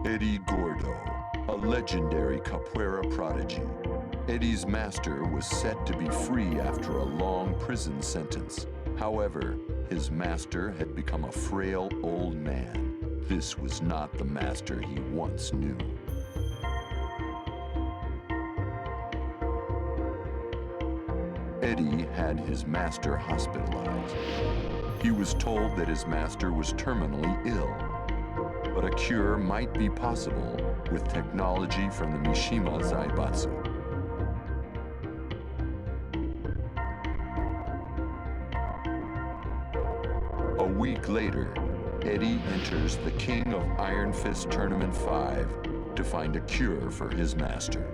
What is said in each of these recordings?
Eddie Gordo, a legendary capoeira prodigy. Eddie's master was set to be free after a long prison sentence. However, his master had become a frail old man. This was not the master he once knew. Eddie had his master hospitalized. He was told that his master was terminally ill, but a cure might be possible with technology from the Mishima Zaibatsu. A week later, Eddie enters the King of Iron Fist Tournament 5 to find a cure for his master.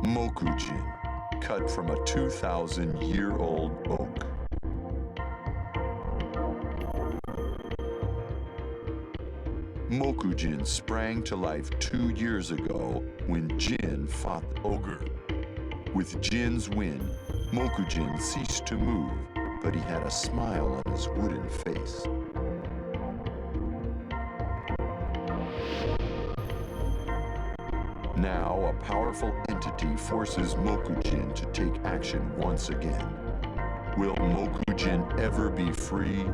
Mokujin, cut from a 2,000-year-old oak. Mokujin sprang to life 2 years ago when Jin fought Ogre. With Jin's win, Mokujin ceased to move, but he had a smile on his wooden face. Now, a powerful entity forces Mokujin to take action once again. Will Mokujin ever be free?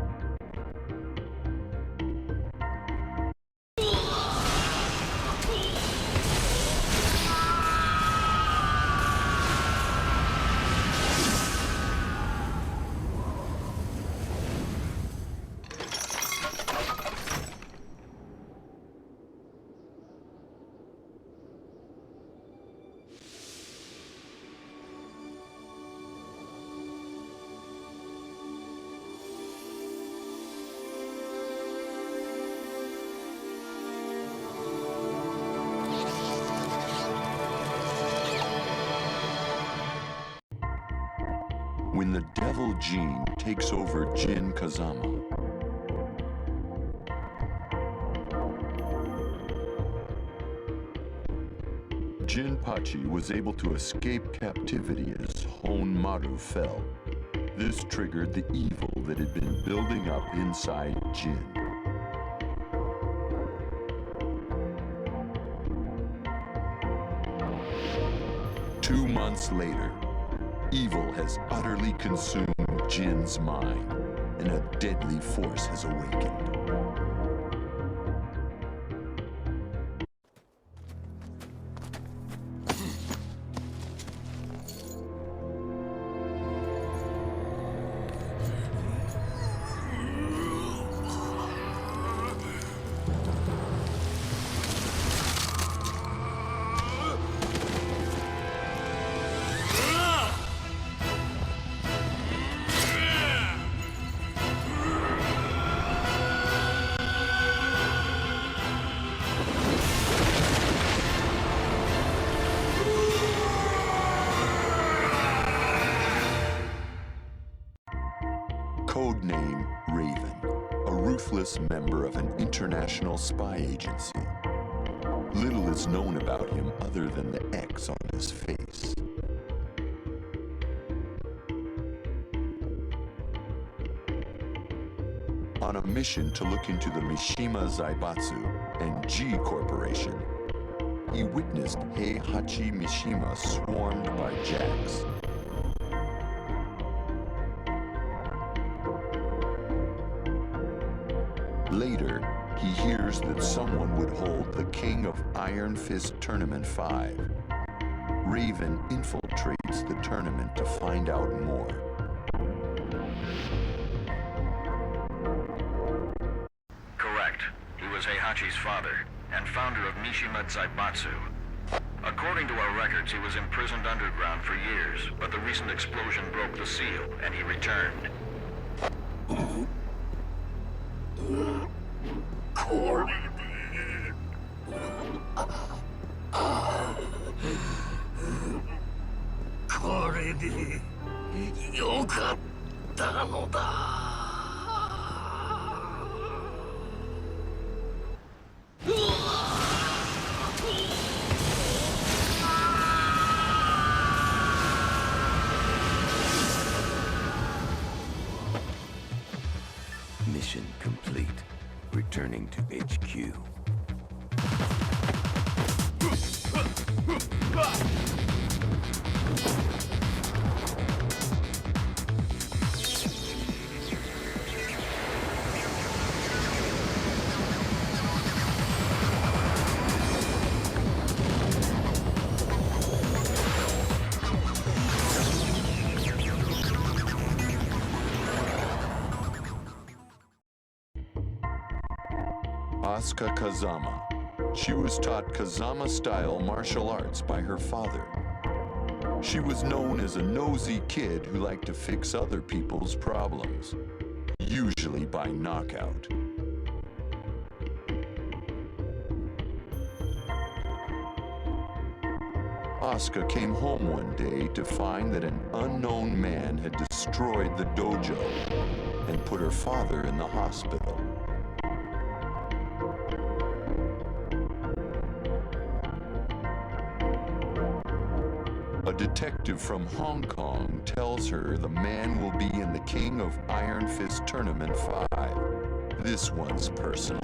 When the Devil Gene takes over Jin Kazama. Jinpachi was able to escape captivity as Honmaru fell. This triggered the evil that had been building up inside Jin. Two months later, evil has utterly consumed Jin's mind, and a deadly force has awakened. Codename Raven, a ruthless member of an international spy agency. Little is known about him other than the X on his face. On a mission to look into the Mishima Zaibatsu and G Corporation, he witnessed Heihachi Mishima swarmed by Jacks. Later, he hears that someone would hold the King of Iron Fist Tournament 5. Raven infiltrates the tournament to find out more. Itachi's father, and founder of Mishima Zaibatsu. According to our records, he was imprisoned underground for years, but the recent explosion broke the seal, and he returned. Mission complete. Returning to HQ. Asuka Kazama. She was taught Kazama-style martial arts by her father. She was known as a nosy kid who liked to fix other people's problems, usually by knockout. Asuka came home one day to find that an unknown man had destroyed the dojo and put her father in the hospital. A detective from Hong Kong tells her the man will be in the King of Iron Fist Tournament 5. This one's personal.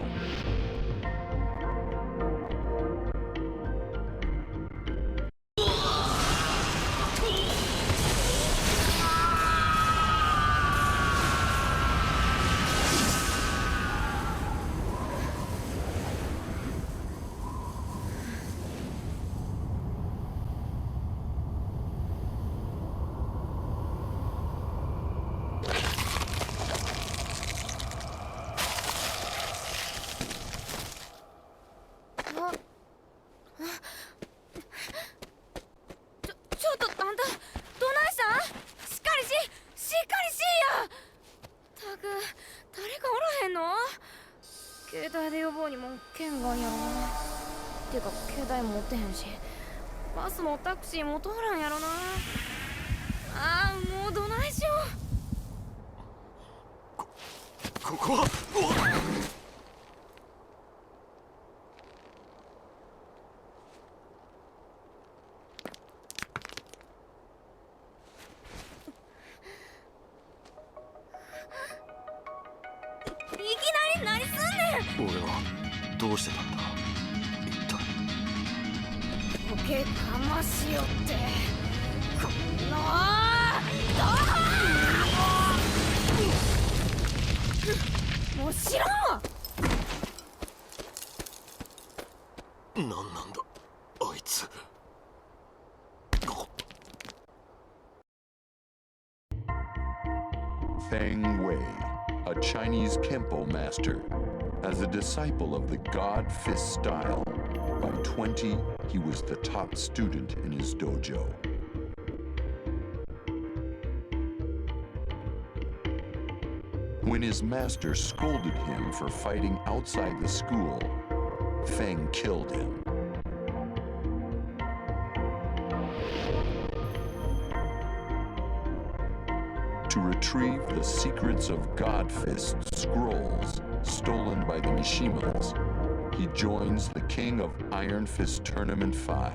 Feng Wei, a Chinese Kempo master. As a disciple of the God Fist style, by 20, he was the top student in his dojo. When his master scolded him for fighting outside the school, Feng killed him. To retrieve the secrets of God Fist scrolls stolen by the Mishimas, he joins the King of Iron Fist Tournament 5.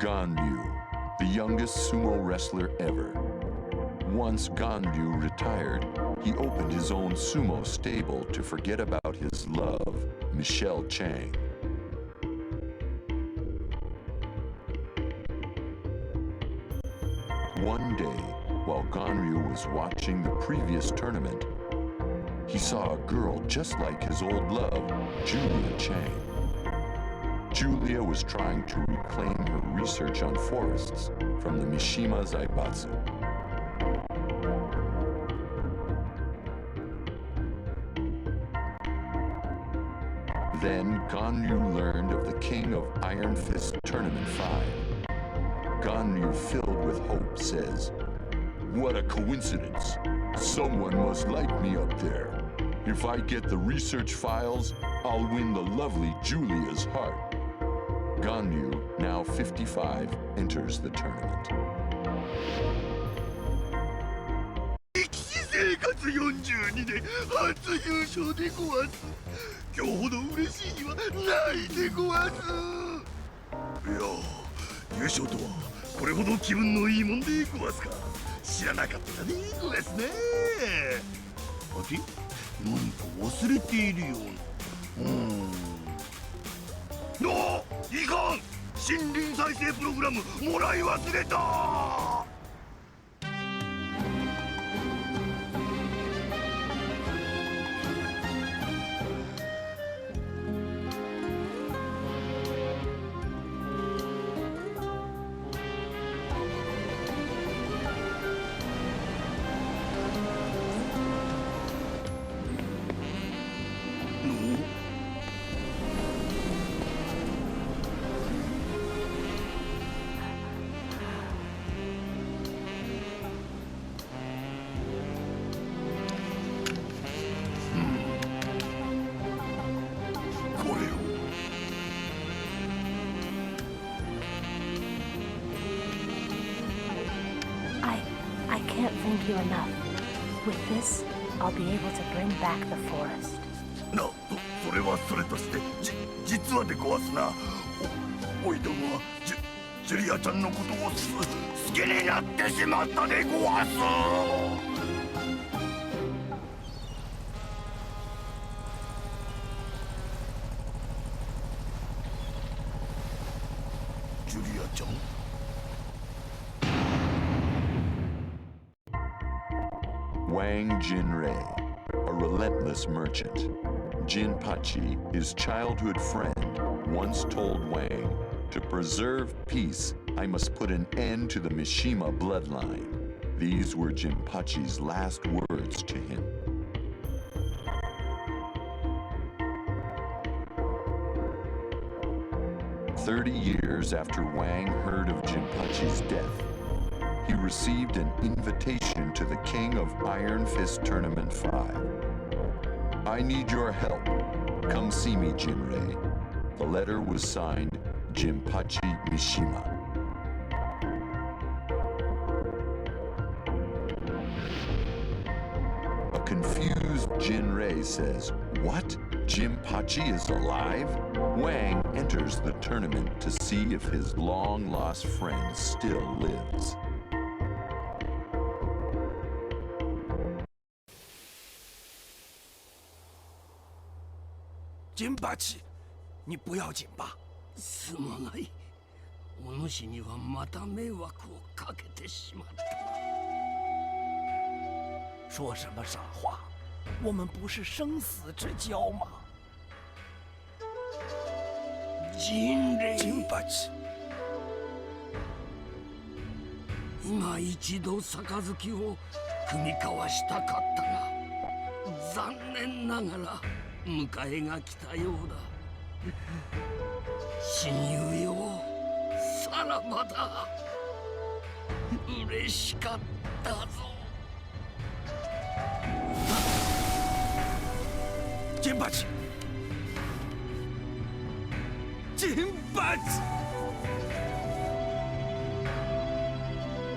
Ganryu, the youngest sumo wrestler ever. Once Ganryu retired, he opened his own sumo stable to forget about his love, Michelle Chang. One day, while Ganryu was watching the previous tournament, he saw a girl just like his old love, Julia Chang. Julia was trying to reclaim her research on forests from the Mishima Zaibatsu. Then Ganryu learned of the King of Iron Fist Tournament 5. Ganryu, filled with hope, says, "What a coincidence! Someone must like me up there. If I get the research files, I'll win the lovely Julia's heart." Ganryu, now 55, enters the tournament. 生活42年初優勝でごわす。今日ほど嬉しい日はないでごわす。いや、優勝とはこれほど気分のいいもんでごわすか。知らなかったでごわすね。あて、何か忘れているような。いかん、森林再生プログラムもらい忘れた。I can't thank you enough. With this, I'll be able to bring back the forest. それはそれとして、実はでごわすな。おいどもはジュリアちゃんのことを好きになってしまったでごわす。ジュリアちゃん。Wang Jinrei, a relentless merchant. Jinpachi, his childhood friend, once told Wang, "To preserve peace, I must put an end to the Mishima bloodline." These were Jinpachi's last words to him. "30 years after Wang heard of Jinpachi's death, he received an invitation to the King of Iron Fist Tournament 5. I need your help. Come see me, Jinrei." The letter was signed Jinpachi Mishima. A confused Jinrei says, "What? Jinpachi is alive?" Wang enters the tournament to see if his long-lost friend still lives. ジンバチ，你不要紧吧？すまない。お主にはまた迷惑をかけてしまった。说什么傻话？我们不是生死之交吗？ジンバチ。今一度杯を組み交わしたかったが、残念ながら。迎えが来たようだ。親友よ、さらばだ。嬉しかったぞ。ジンバチ，ジンバチ，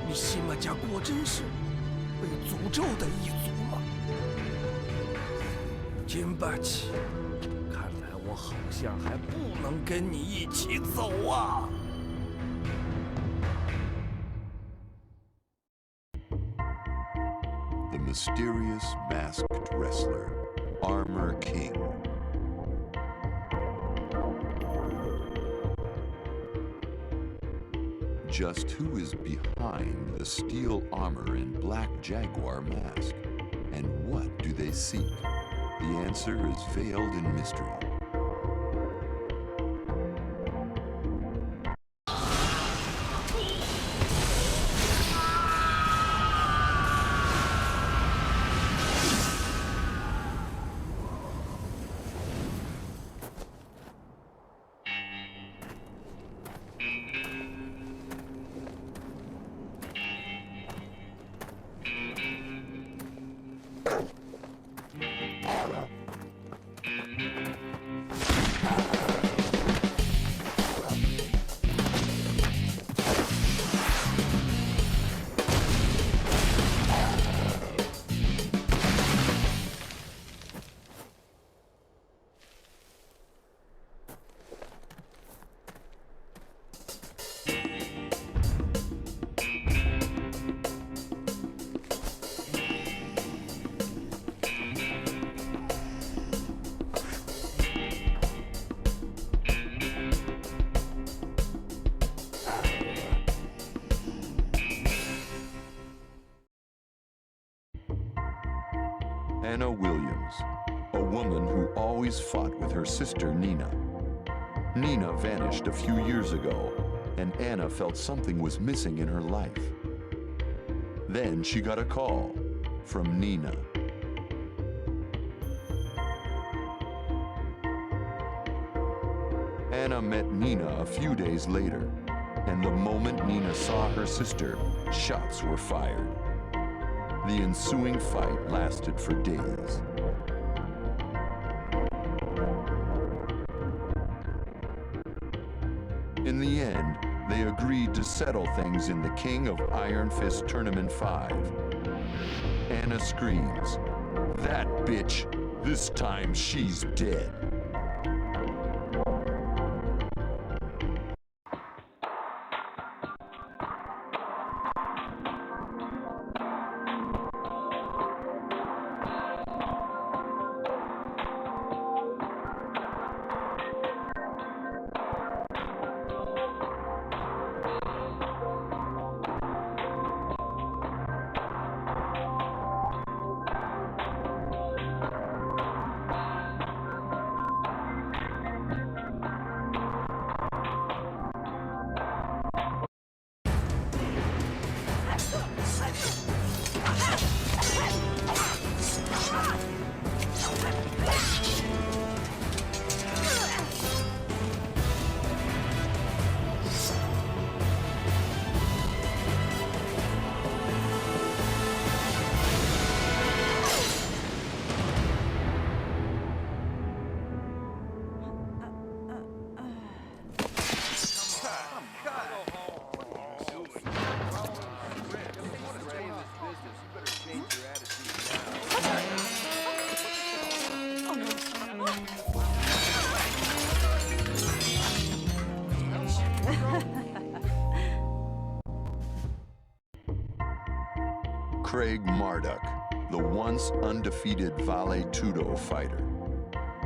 你西马家果真是被诅咒的一族吗？金巴奇，看来我好像还不能跟你一起走啊！ the mysterious masked wrestler, Armor King. Just who is behind the steel armor and black jaguar mask? And what do they seek? The answer is veiled in mystery. Anna Williams, a woman who always fought with her sister Nina. Nina vanished a few years ago, and Anna felt something was missing in her life. Then she got a call from Nina. Anna met Nina a few days later, and the moment Nina saw her sister, shots were fired. The ensuing fight lasted for days. In the end, they agreed to settle things in the King of Iron Fist Tournament 5. Anna screams, "That bitch! This time she's dead." Craig Marduk, the once undefeated Vale Tudo fighter.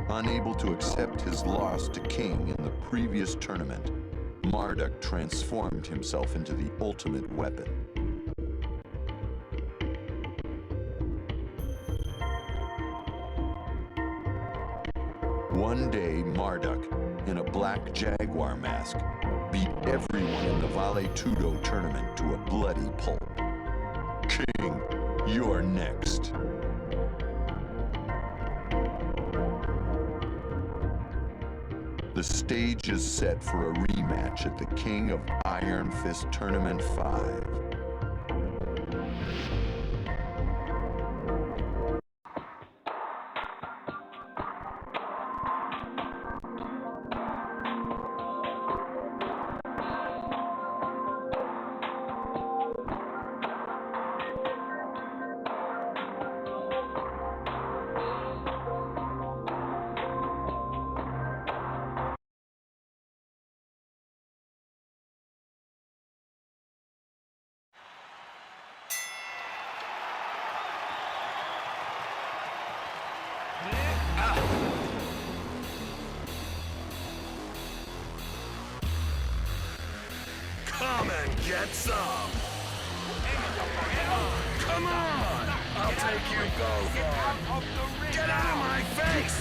Unable to accept his loss to King in the previous tournament, Marduk transformed himself into the ultimate weapon. One day, Marduk, in a black jaguar mask, beat everyone in the Vale Tudo tournament to a bloody pulp. King, you're next. The stage is set for a rematch at the King of Iron Fist Tournament 5. Come and get some! Come on! I'll take you both on! Get out of my face!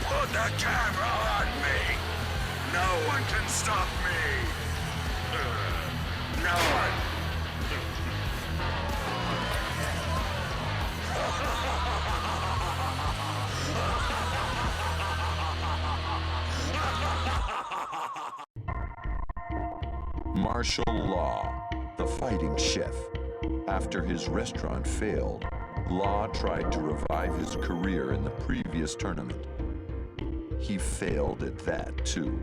Put the camera on me! No one can stop me! No one! Martial Law, the fighting chef. After his restaurant failed, Law tried to revive his career in the previous tournament. He failed at that, too.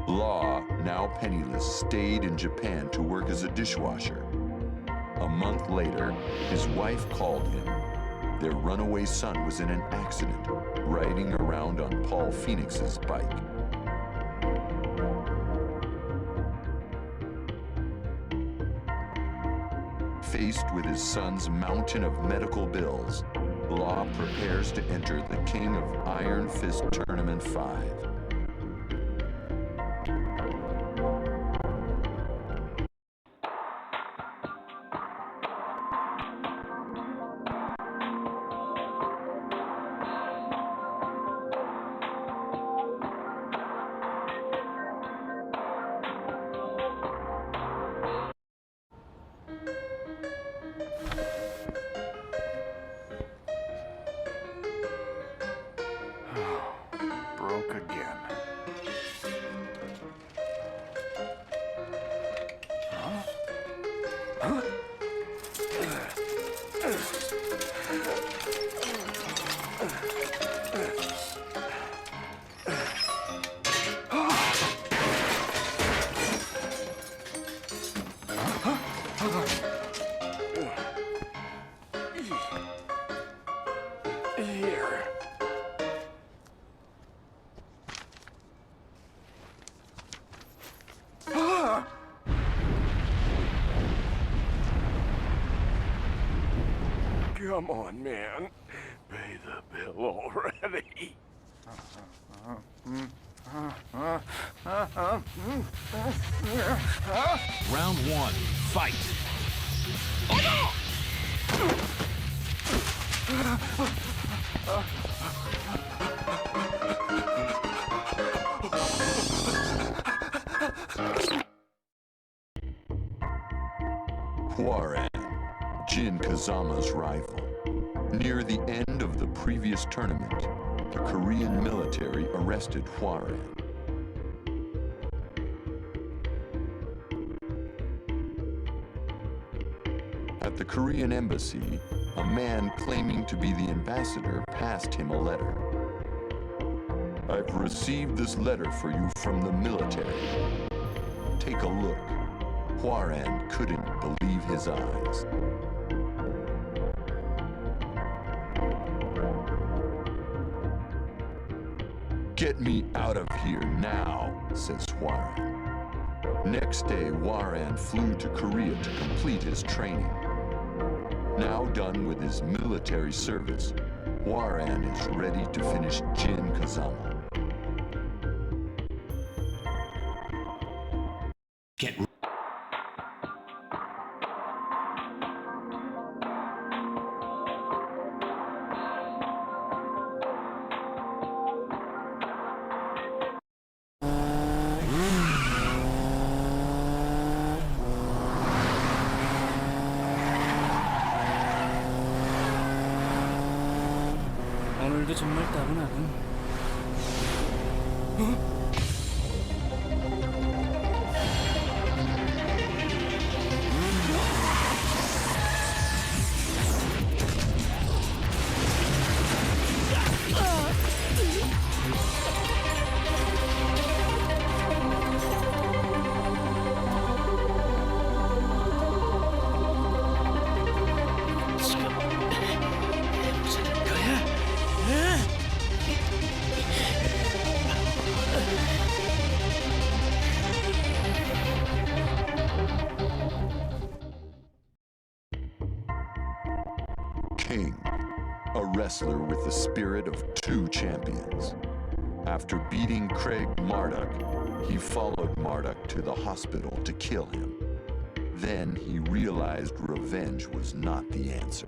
Law, now penniless, stayed in Japan to work as a dishwasher. A month later, his wife called him. Their runaway son was in an accident, riding around on Paul Phoenix's bike. Faced with his son's mountain of medical bills, Law prepares to enter the King of Iron Fist Tournament 5. Broke again. Here. Come on, man. Pay the bill already. Round one, fight. Hwoarang, Jin Kazama's rival. Near the end of the previous tournament, the Korean military arrested Hwoarang. At the Korean embassy, a man claiming to be the ambassador passed him a letter. "I've received this letter for you from the military. Take a look." Hwoarang couldn't believe his eyes. "Get me out of here now," says Hwoarang. Next day, Hwoarang flew to Korea to complete his training. Now done with his military service, Hwoarang is ready to finish Jin Kazama. Get 오늘도 정말 따분하군. wrestler with the spirit of two champions. After beating Craig Marduk, he followed Marduk to the hospital to kill him. Then he realized revenge was not the answer.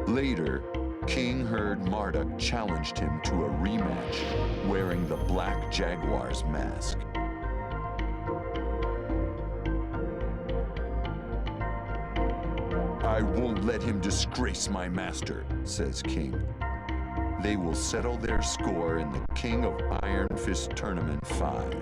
Later, King heard Marduk challenged him to a rematch wearing the Black Jaguar's mask. "I won't let him disgrace my master," says King. They will settle their score in the King of Iron Fist Tournament 5.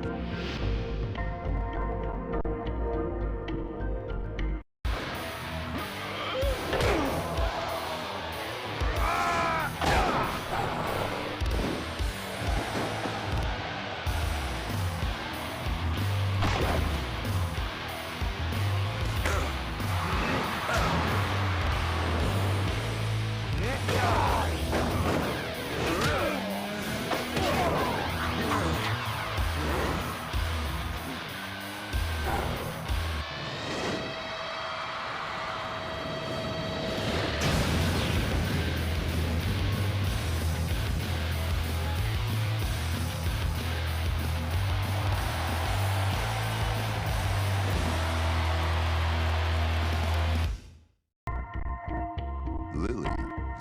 Lily,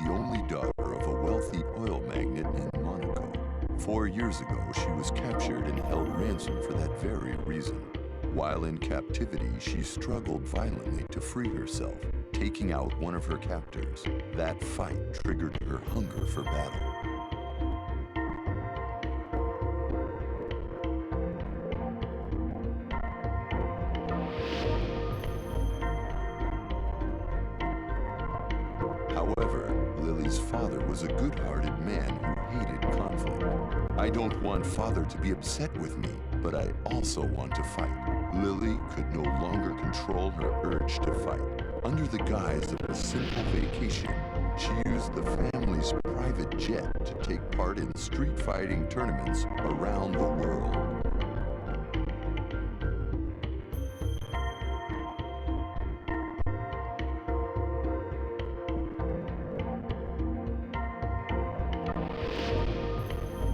the only daughter of a wealthy oil magnate in Monaco. 4 years ago, she was captured and held ransom for that very reason. While in captivity, she struggled violently to free herself, taking out one of her captors. That fight triggered her hunger for battle. However, Lily's father was a good-hearted man who hated conflict. "I don't want father to be upset with me, but I also want to fight." Lily could no longer control her urge to fight. Under the guise of a simple vacation, she used the family's private jet to take part in street fighting tournaments around the world.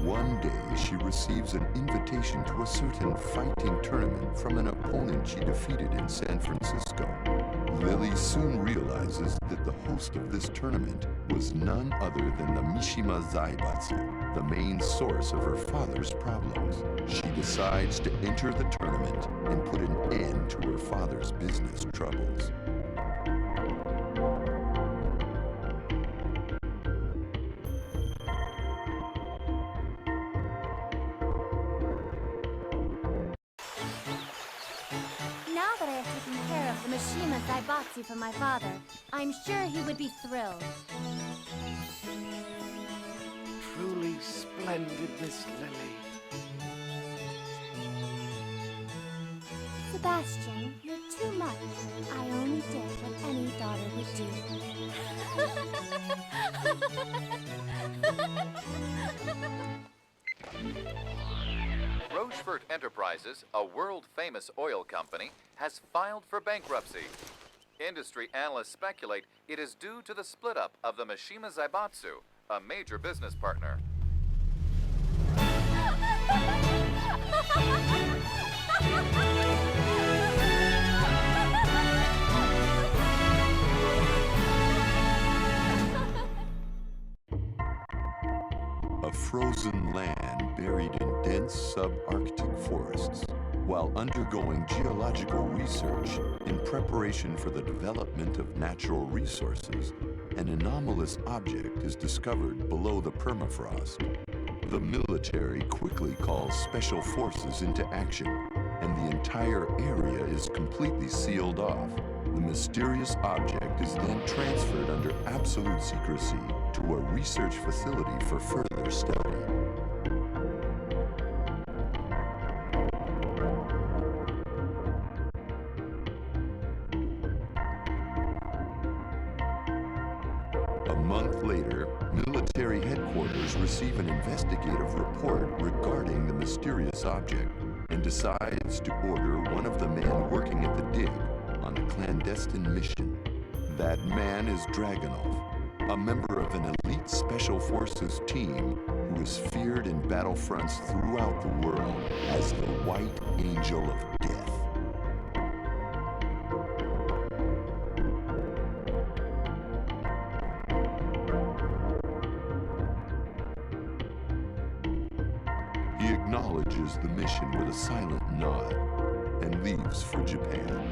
One day, she receives an invitation to a certain fighting tournament from an opponent she defeated in San Francisco. Lily soon realizes that the host of this tournament was none other than the Mishima Zaibatsu, the main source of her father's problems. She decides to enter the tournament and put an end to her father's business troubles. Now that I have taken care of the Mishima Zaibatsu for my father, I'm sure he would be thrilled. Truly splendid, Miss Lily. Sebastian, you're too much. I only did what any daughter would do. Rochefort Enterprises, a world-famous oil company, has filed for bankruptcy. Industry analysts speculate it is due to the split-up of the Mishima Zaibatsu, a major business partner. A frozen land buried in dense subarctic forests. While undergoing geological research in preparation for the development of natural resources, an anomalous object is discovered below the permafrost. The military quickly calls special forces into action, and the entire area is completely sealed off. The mysterious object is then transferred under absolute secrecy to a research facility for further study. A month later, military headquarters receive an investigative report regarding the mysterious object and decides to order one of the men working at the dig on a clandestine mission. That man is Dragunov, a member of an elite special forces team who is feared in battlefronts throughout the world as the White Angel of Death. He acknowledges the mission with a silent nod and leaves for Japan.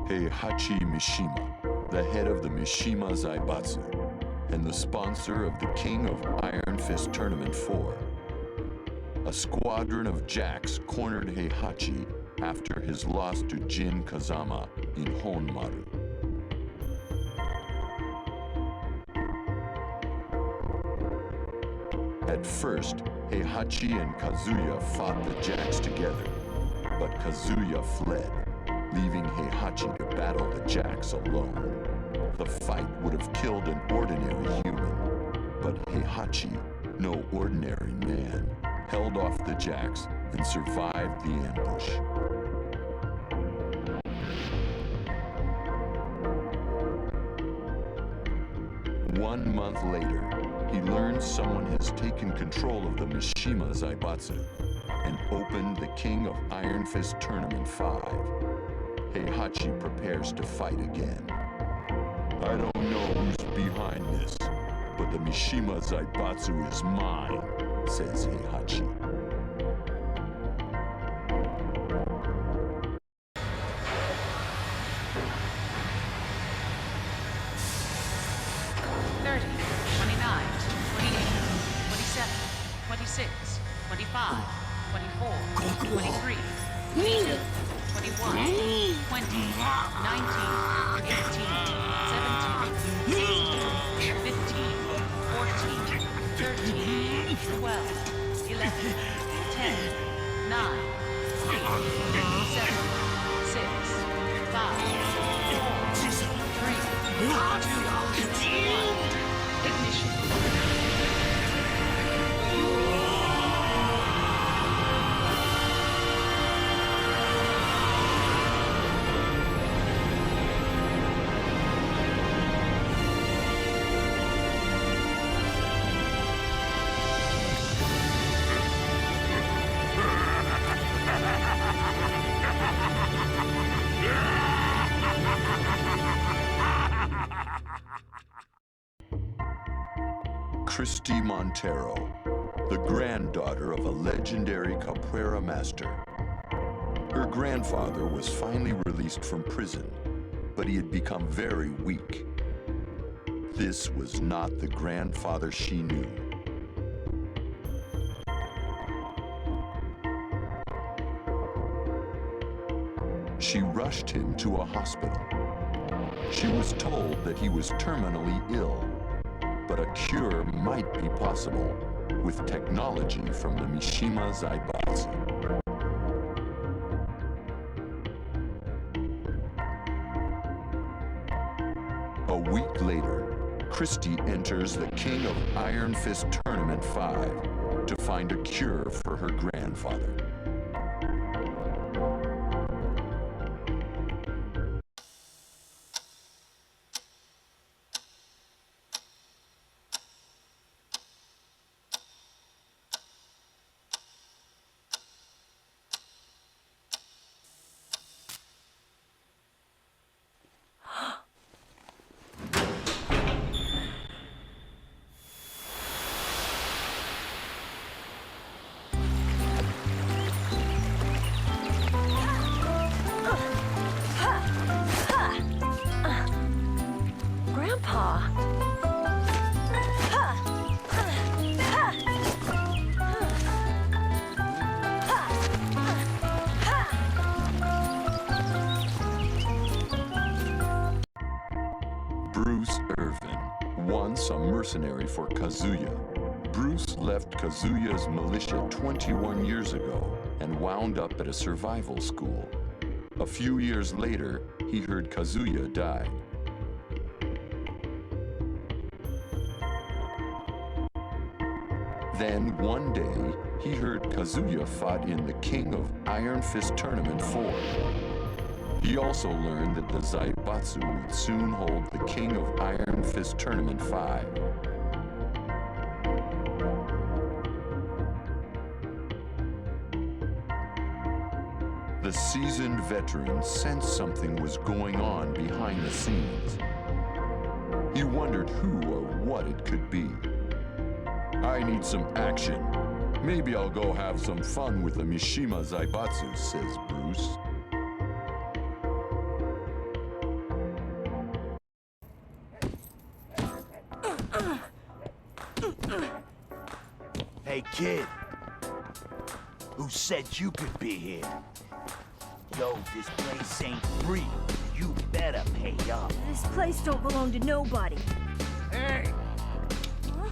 Heihachi Mishima, the head of the Mishima Zaibatsu, and the sponsor of the King of Iron Fist Tournament 4. A squadron of jacks cornered Heihachi after his loss to Jin Kazama in Honmaru. At first, Heihachi and Kazuya fought the jacks together, but Kazuya fled, leaving Heihachi to battle the jacks alone. The fight would have killed an ordinary human, but Heihachi, no ordinary man, held off the jacks and survived the ambush. One month later, he learns someone has taken control of the Mishima Zaibatsu and opened the King of Iron Fist Tournament 5. Heihachi prepares to fight again. I don't know who's behind this, but the Mishima Zaibatsu is mine, says Heihachi. Christy Montero, the granddaughter of a legendary capoeira master. Her grandfather was finally released from prison, but he had become very weak. This was not the grandfather she knew. She rushed him to a hospital. She was told that he was terminally ill, but a cure might be possible with technology from the Mishima Zaibatsu. A week later, Christy enters the King of Iron Fist Tournament 5 to find a cure for her grandfather. once a mercenary for Kazuya. Bruce left Kazuya's militia 21 years ago and wound up at a survival school. A few years later, he heard Kazuya died. Then, one day, he heard Kazuya fought in the King of Iron Fist Tournament 4. He also learned that the Zaibatsu would soon hold the King of Iron Fist Tournament 5. The seasoned veteran sensed something was going on behind the scenes. He wondered who or what it could be. I need some action. Maybe I'll go have some fun with the Mishima Zaibatsu, says Bruce. Hey, kid. Who said you could be here? Yo, this place ain't free. You better pay up. This place don't belong to nobody. Hey! Huh?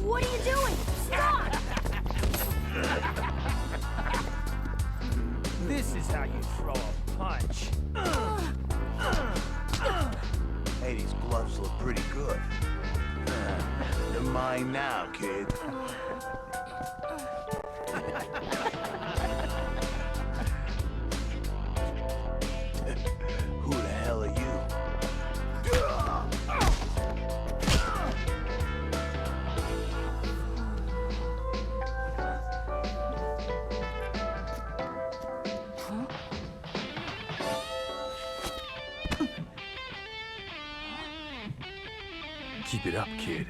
What are you doing? Stop! This is how you throw a punch. Hey, these gloves look pretty good. They're mine now, kid. Who the hell are you? Keep it up, kid.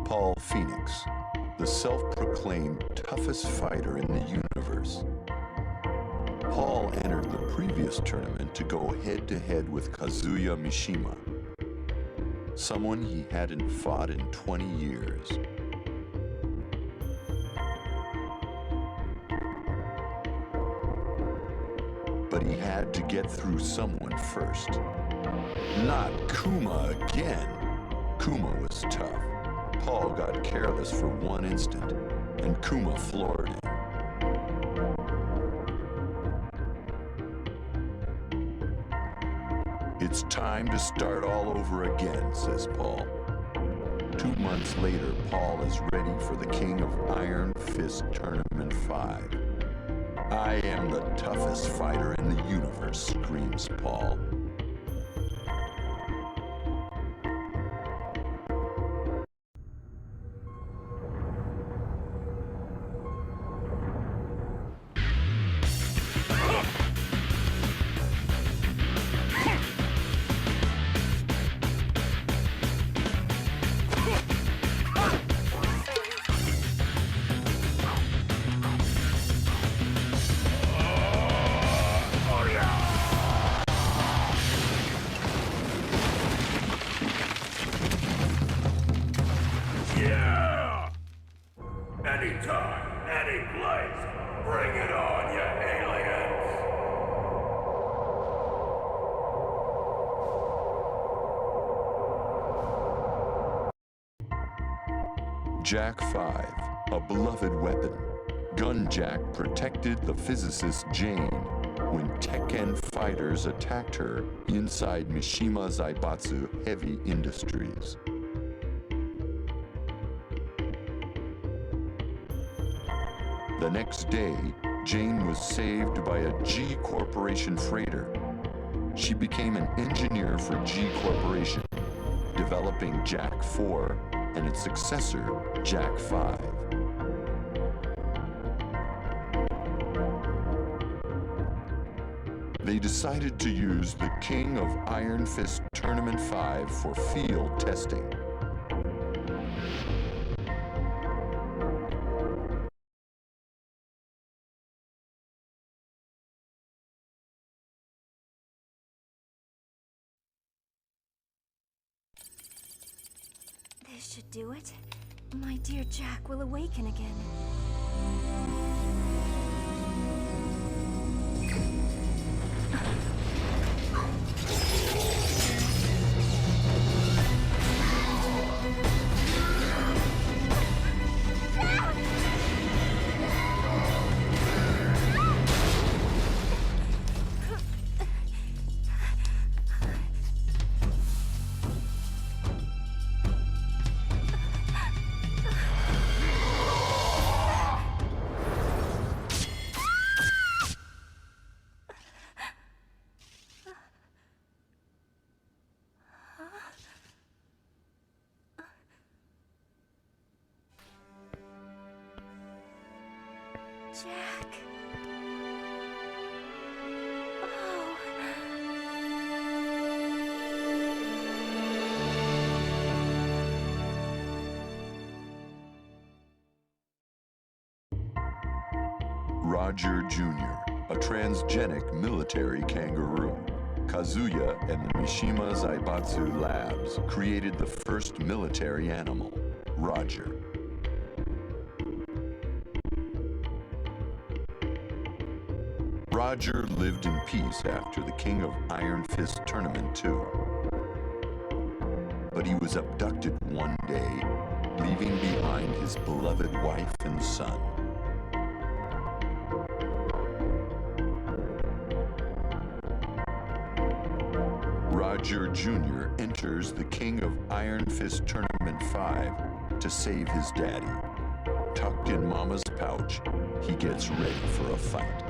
Paul Phoenix, the self-proclaimed toughest fighter in the universe. Paul entered the previous tournament to go head-to-head with Kazuya Mishima, someone he hadn't fought in 20 years. But he had to get through someone first. Not Kuma again. Kuma was tough. Paul got careless for one instant, and Kuma floored him. It's time to start all over again, says Paul. 2 months later, Paul is ready for the King of Iron Fist Tournament 5. I am the toughest fighter in the universe, screams Paul. Yeah! Anytime, any place, bring it on, you aliens! Jack 5, a beloved weapon. Gun Jack protected the physicist Jane when Tekken fighters attacked her inside Mishima Zaibatsu Heavy Industries. The next day, Jane was saved by a G Corporation freighter. She became an engineer for G Corporation, developing Jack 4 and its successor, Jack 5. They decided to use the King of Iron Fist Tournament 5 for field testing. This should do it. My dear Jack will awaken again. Jack. Oh. Roger Jr., a transgenic military kangaroo. Kazuya and the Mishima Zaibatsu Labs created the first military animal, Roger. Roger lived in peace after the King of Iron Fist Tournament 2. But he was abducted one day, leaving behind his beloved wife and son. Roger Jr. enters the King of Iron Fist Tournament 5 to save his daddy. Tucked in Mama's pouch, he gets ready for a fight.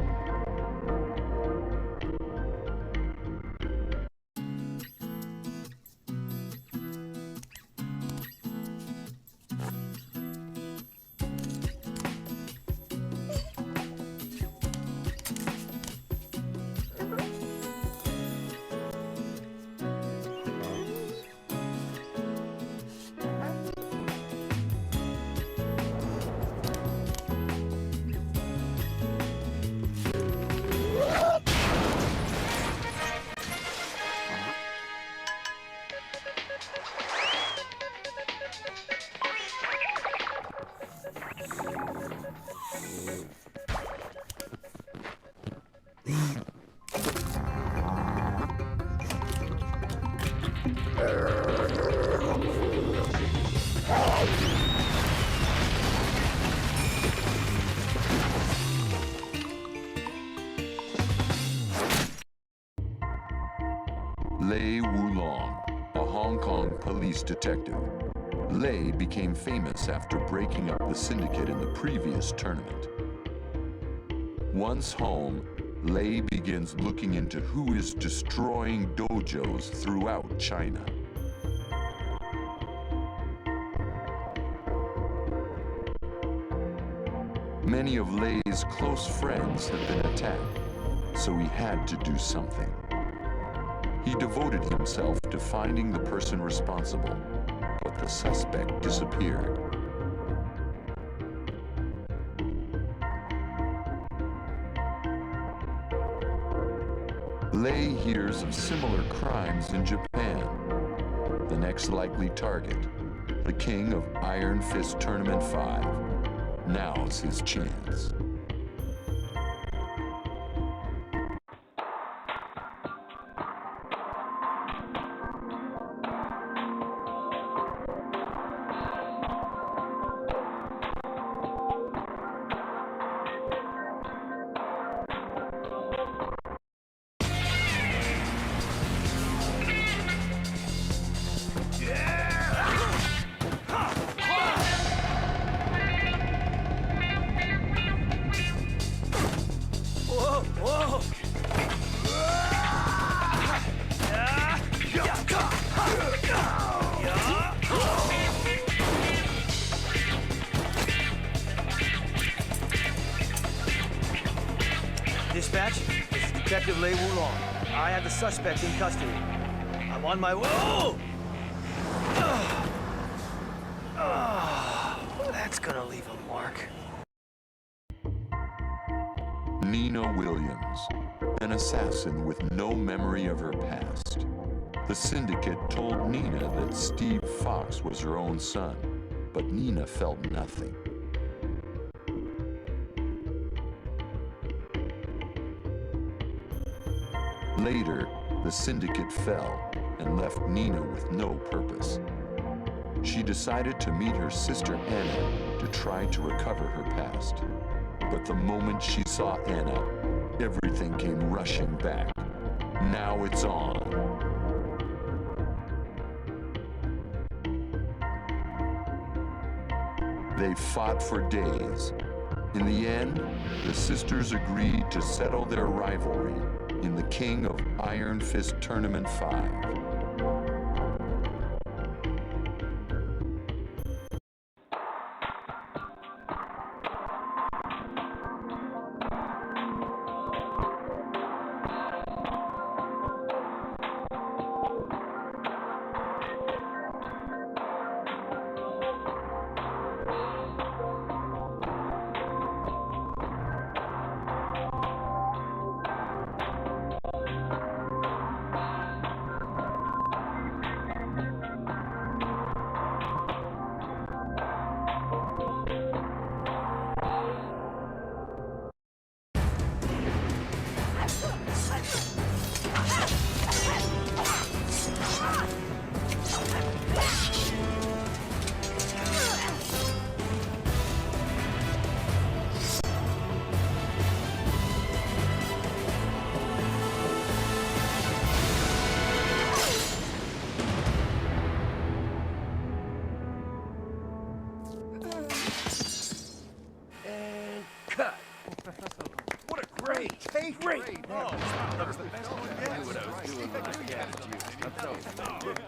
Lei Wulong, a Hong Kong police detective. Lei became famous after breaking up the syndicate in the previous tournament. Once home, Lei begins looking into who is destroying dojos throughout China. Many of Lei's close friends have been attacked, so he had to do something. He devoted himself to finding the person responsible, but the suspect disappeared. Lei hears of similar crimes in Japan. The next likely target, the King of Iron Fist Tournament 5. Now's his chance. Dispatch, this is Detective Lei Wulong. I have the suspect in custody. I'm on my way. Oh! That's gonna leave a mark. Nina Williams, an assassin with no memory of her past. The syndicate told Nina that Steve Fox was her own son, but Nina felt nothing. Later, the syndicate fell and left Nina with no purpose. She decided to meet her sister Anna to try to recover her past. But the moment she saw Anna, everything came rushing back. Now it's on. They fought for days. In the end, the sisters agreed to settle their rivalry in the King of Iron Fist Tournament 5. great. Hey, great. That was the best one. I knew what I was doing when I cast you.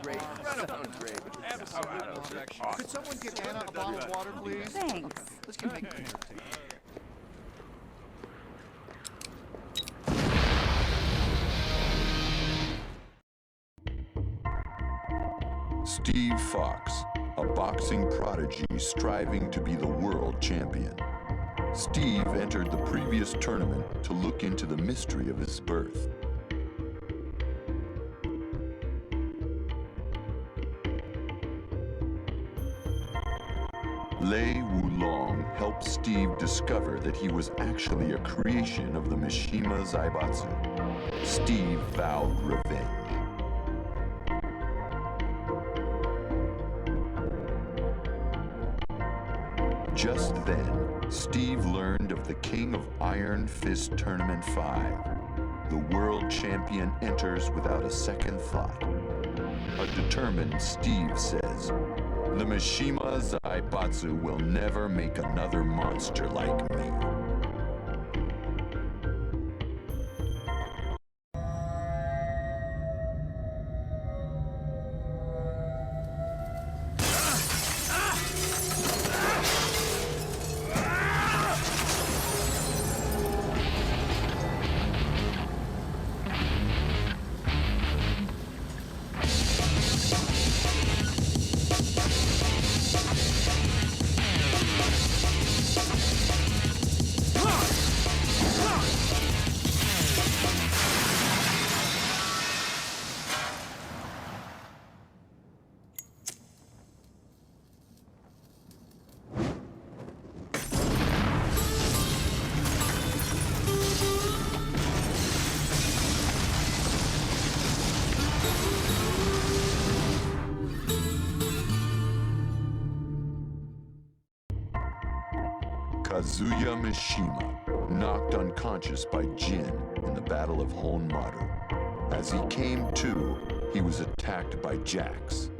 Great. Sound great. Could someone get Anna a bottle of water, please? Thanks. Let's get make it. Steve Fox, a boxing prodigy striving to be the world champion. Steve entered the previous tournament to look into the mystery of his birth. Lei Wulong helped Steve discover that he was actually a creation of the Mishima Zaibatsu. Steve vowed revenge. Just then, Steve learned of the King of Iron Fist Tournament 5. The world champion enters without a second thought. A determined Steve says, "The Mishima Zaibatsu will never make another monster like me." Kazuya Mishima, knocked unconscious by Jin in the Battle of Honmaru. As he came to, he was attacked by Jax.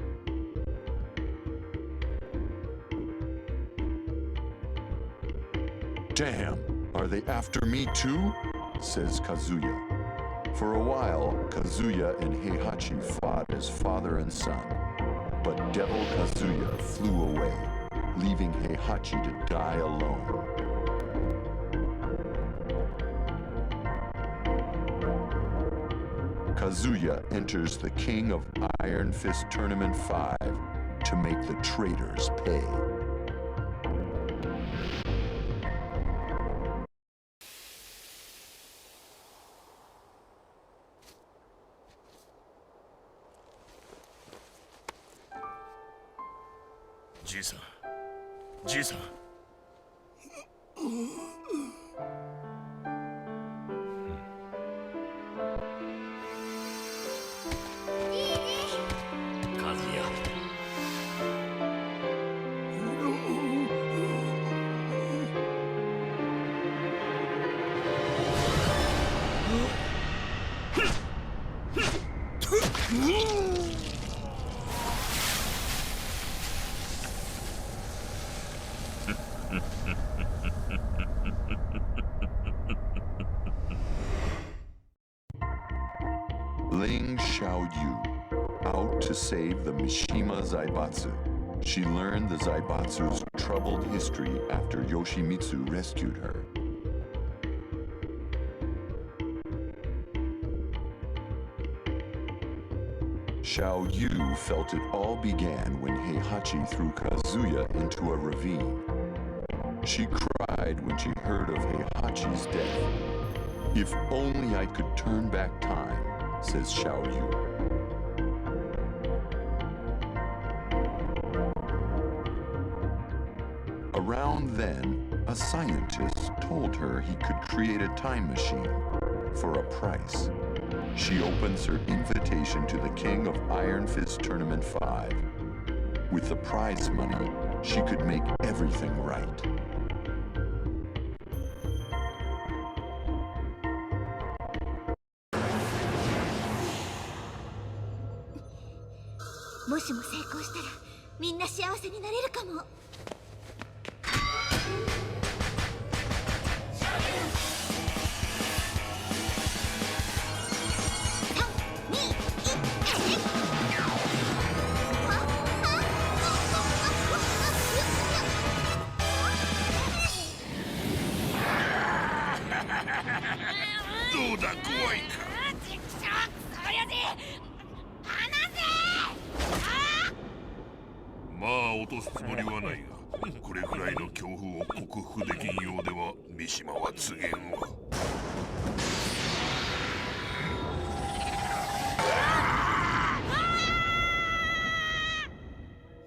"Damn, are they after me too?" says Kazuya. For a while, Kazuya and Heihachi fought as father and son. But Devil Kazuya flew away, leaving Heihachi to die alone. Kazuya enters the King of Iron Fist Tournament 5 to make the traitors pay. Ji-san. Ji-san. Kazuya. Ling Xiaoyu, out to save the Mishima Zaibatsu. She learned the Zaibatsu's troubled history after Yoshimitsu rescued her. Xiaoyu felt it all began when Heihachi threw Kazuya into a ravine. She cried when she heard of Heihachi's death. "If only I could turn back time," says Xiaoyu. Around then, a scientist told her he could create a time machine for a price. She opens her invitation to the King of Iron Fist Tournament 5. With the prize money, she could make everything right. どうだ怖いか。まあ落とすつもりはないが、これくらいの恐怖を克服できんようでは三島は告げんわ。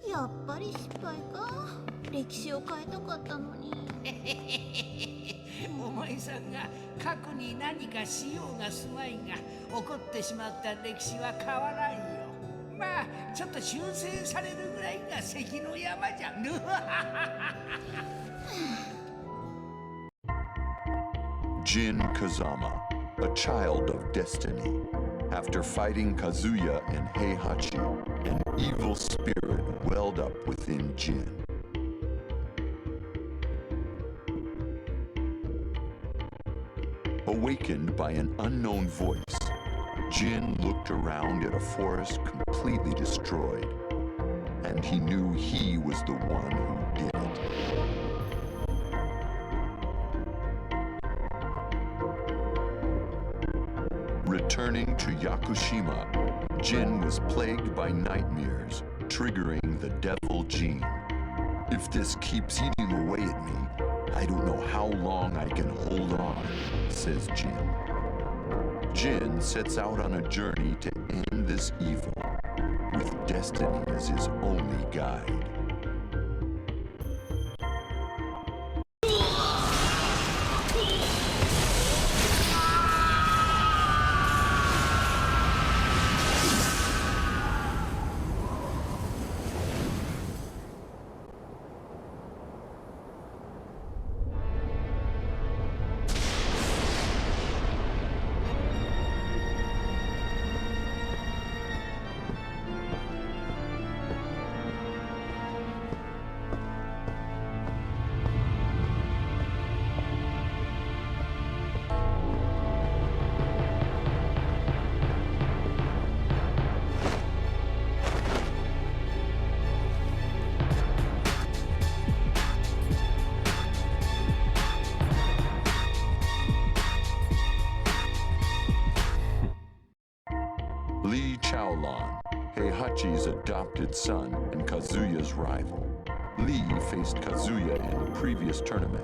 やっぱり失敗か。歴史を変えたかったのに。お前さんが過去に何かしようがすまいが、起こってしまった歴史は変わらんよ。まあちょっと修正されるぐらいが関の山じゃん。Jin Kazama, a child of destiny. After fighting Kazuya and Heihachi, an evil spirit welled up within Jin. Awakened by an unknown voice, Jin looked around at a forest completely destroyed, and he knew he was the one who did it. Returning to Yakushima, Jin was plagued by nightmares, triggering the devil gene. If this keeps eating away at me, I don't know how long I can hold on, says Jin. Jin sets out on a journey to end this evil, with destiny as his only guide. Lee Chaolon, Heihachi's adopted son and Kazuya's rival. Lee faced Kazuya in the previous tournament.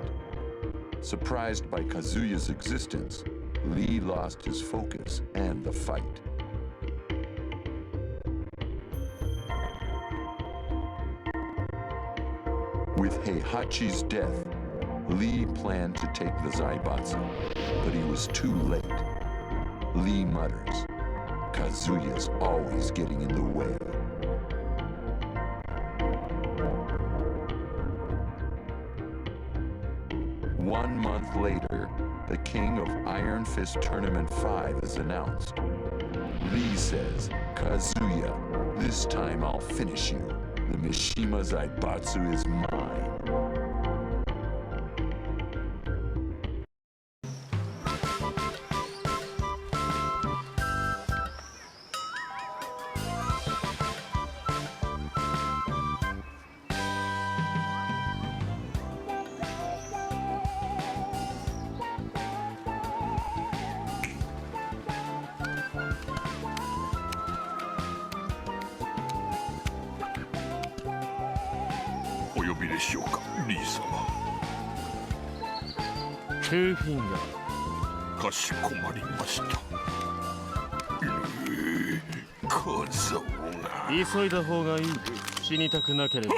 Surprised by Kazuya's existence, Lee lost his focus and the fight. With Heihachi's death, Lee planned to take the Zaibatsu, but he was too late. Lee mutters, "Kazuya's always getting in the way." One month later, the King of Iron Fist Tournament 5 is announced. Lee says, "Kazuya, this time I'll finish you. The Mishima Zaibatsu is mine." Kazuo 急いだ方がいい。死にたくなければ。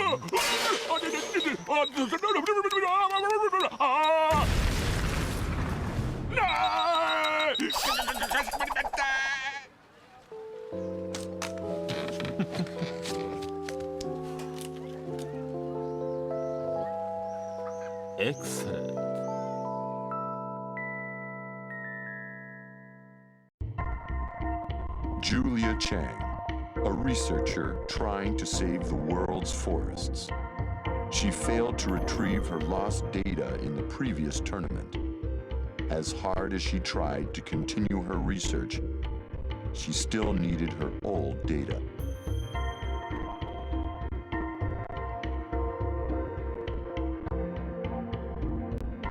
Excellent. Julia Chang, a researcher trying to save the world's forests. She failed to retrieve her lost data in the previous tournament. As hard as she tried to continue her research, she still needed her old data.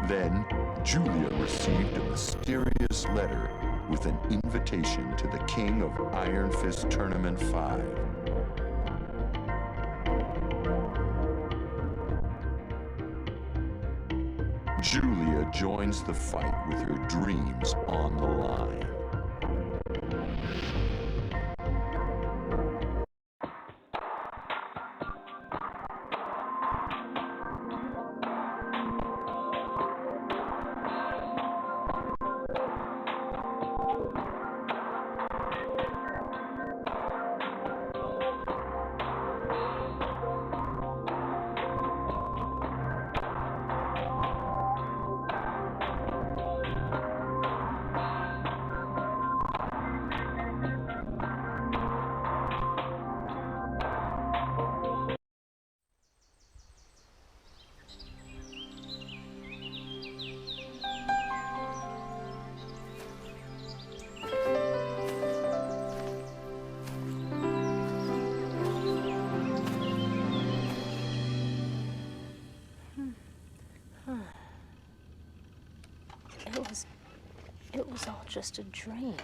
Then, Julia received a mysterious letter with an invitation to the King of Iron Fist Tournament 5. Julia joins the fight with her dreams on the line. It was all just a dream.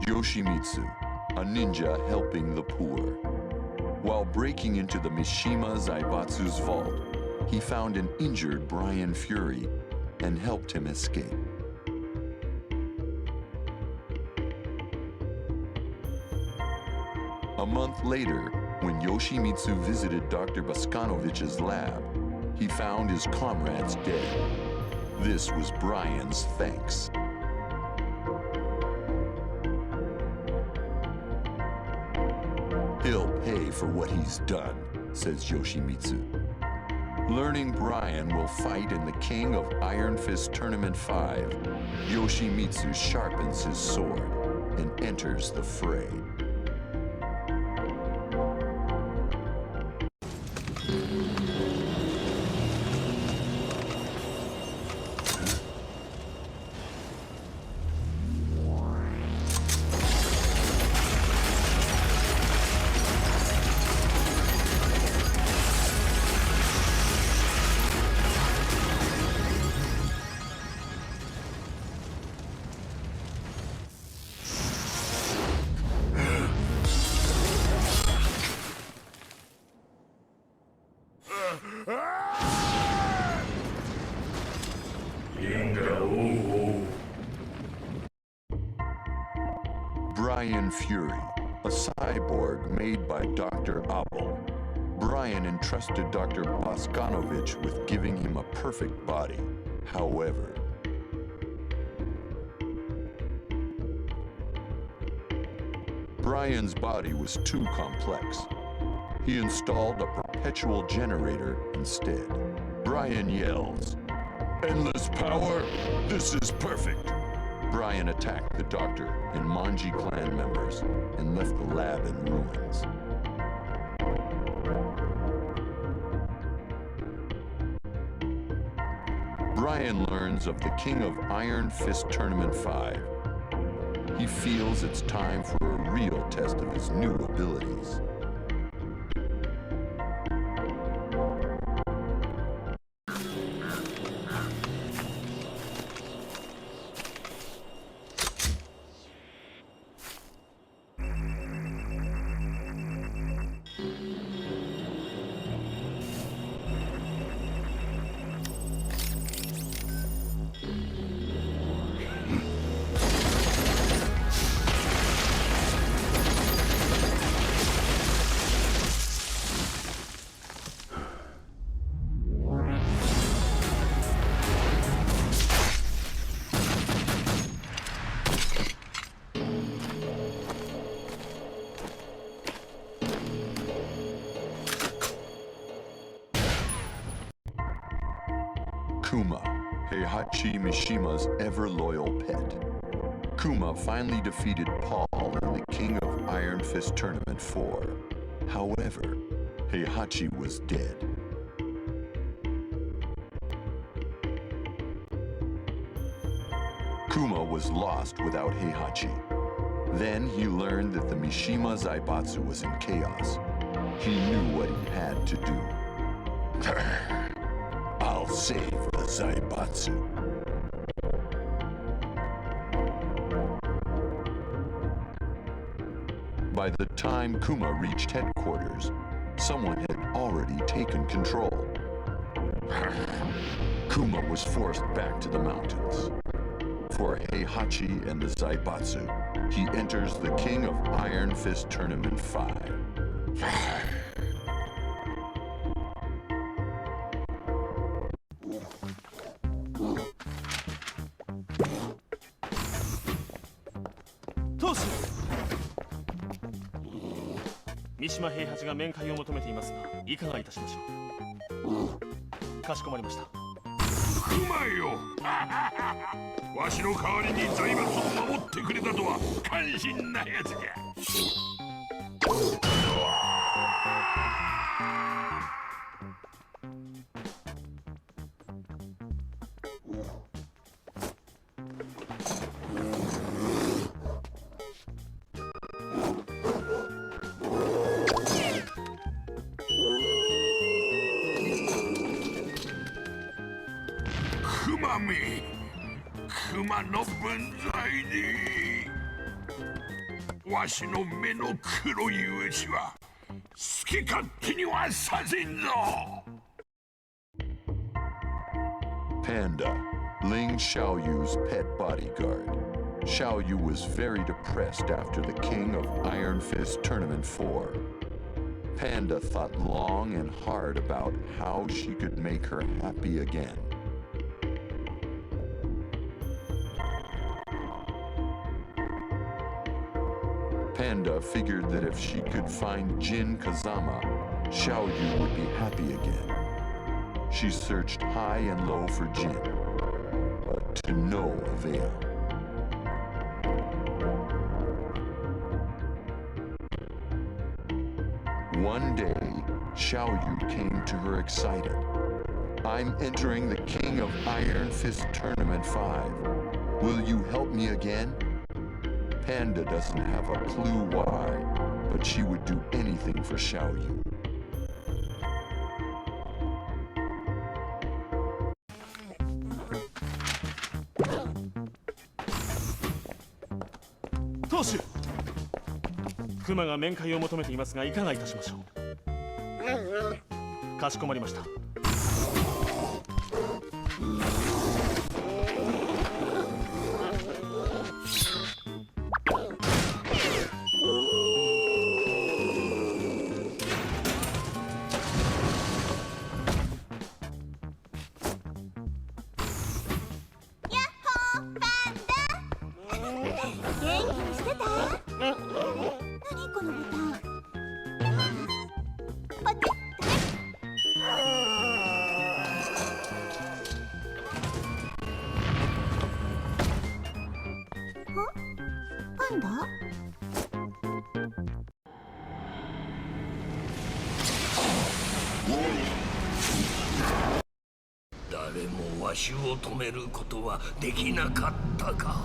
Yoshimitsu, a ninja helping the poor. While breaking into the Mishima Zaibatsu's vault, he found an injured Brian Fury and helped him escape. A month later, when Yoshimitsu visited Dr. Boskanovich's lab, he found his comrades dead. This was Brian's thanks. He'll pay for what he's done, says Yoshimitsu. Learning Brian will fight in the King of Iron Fist Tournament 5, Yoshimitsu sharpens his sword and enters the fray. Brian Fury, a cyborg made by Dr. Abel. Brian entrusted Dr. Boskanovich with giving him a perfect body. However, Brian's body was too complex. He installed a perpetual generator instead. Brian yells, "Endless power? This is perfect!" Brian attacked the doctor and Manji clan members and left the lab in ruins. Brian learns of the King of Iron Fist Tournament 5. He feels it's time for a real test of his new abilities. Kuma, Heihachi Mishima's ever-loyal pet. Kuma finally defeated Paul in the King of Iron Fist Tournament 4. However, Heihachi was dead. Kuma was lost without Heihachi. Then he learned that the Mishima Zaibatsu was in chaos. He knew what he had to do. I'll save the Zaibatsu. By the time Kuma reached headquarters, someone had already taken control. Kuma was forced back to the mountains. For Heihachi and the Zaibatsu, he enters the King of Iron Fist Tournament 5. Tosu! 三島平八が面会を求めていますが、いかがいたしましょう。かしこまりました。うまいよわしの代わりに財閥を守ってくれたとは感心なやつじゃ。熊の分際にわしの目の黒いうちは好き勝手にはさせんぞ。 Panda, Ling Xiaoyu's pet bodyguard. Xiaoyu was very depressed after the King of Iron Fist Tournament 4. Panda thought long and hard about how she could make her happy again. Panda figured that if she could find Jin Kazama, Xiaoyu would be happy again. She searched high and low for Jin, but to no avail. One day, Xiaoyu came to her excited. I'm entering the King of Iron Fist Tournament 5. Will you help me again? Panda doesn't have a clue why, but she would do anything for Xiaoyu. Tosu! 熊が面会を求めていますが、いかがいたしましょう。かしこまりました。誰もわしを止めることはできなかったか。